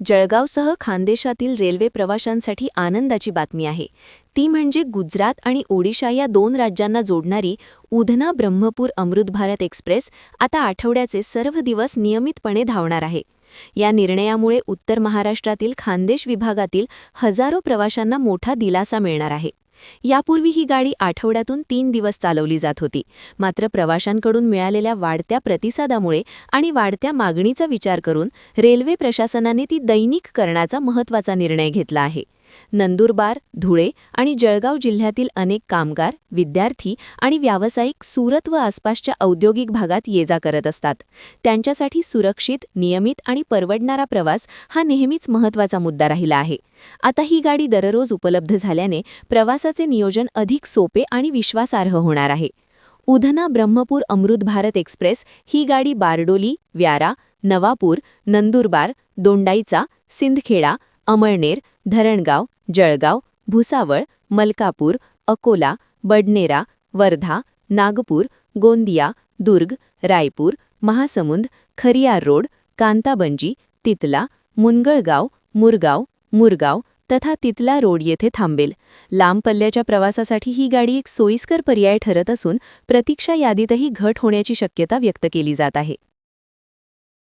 जळगावसह खानदेशातील railway प्रवाशांसाठी आनंदाची बातमी आहे. ती म्हणजे गुजरात आणि ओडिशा या दोन राज्यांना जोडणारी उधना ब्रह्मपूर अमृत भारत एक्सप्रेस आता आठवड्याचे सर्व दिवस नियमितपणे धावणार आहे. या निर्णयामुळे उत्तर महाराष्ट्रातील खानदेश विभागातील हजारो प्रवाशांना मोठा दिलासा मिळणार आहे. यापूर्वी ही गाडी आठवड्यातून 3 दिवस चालवली जात होती. मात्र प्रवाशांकडून मिळालेल्या वाढत्या प्रतिसादामुळे आणि वाढत्या मागणीचा विचार करून रेल्वे प्रशासनाने ती दैनिक करण्याचा महत्त्वाचा निर्णय घेतला आहे. नंदुरबार, धुळे आणि जळगाव जिल्ह्यातील अनेक कामगार, विद्यार्थी आणि व्यावसायिक सुरत व आसपासच्या औद्योगिक भागात ये-जा करत असतात. त्यांच्यासाठी सुरक्षित, नियमित आणि परवडणारा प्रवास हा नेहमीच महत्त्वाचा मुद्दा राहिला आहे. आता ही गाडी दररोज उपलब्ध झाल्याने प्रवासाचे नियोजन अधिक सोपे आणि विश्वासार्ह होणार आहे. उधना ब्रह्मपूर अमृत भारत एक्सप्रेस ही गाडी बारडोली, व्यारा, नवापूर, नंदुरबार, दोंडाईचा, सिंदखेडा, अमळनेर, धरणगाव, जळगाव, भुसावळ, मलकापूर, अकोला, बडनेरा, वर्धा, नागपूर, गोंदिया, दुर्ग, रायपूर, महासमुंद, खरियार रोड, कांताबंजी, तितला, मुनगळगाव, मुरगाव तथा तितला रोड येथे थांबेल. लांब पल्ल्याच्या प्रवासासाठी ही गाडी एक सोयीस्कर पर्याय ठरत असून प्रतीक्षा यादीतही घट होण्याची शक्यता व्यक्त केली जात आहे.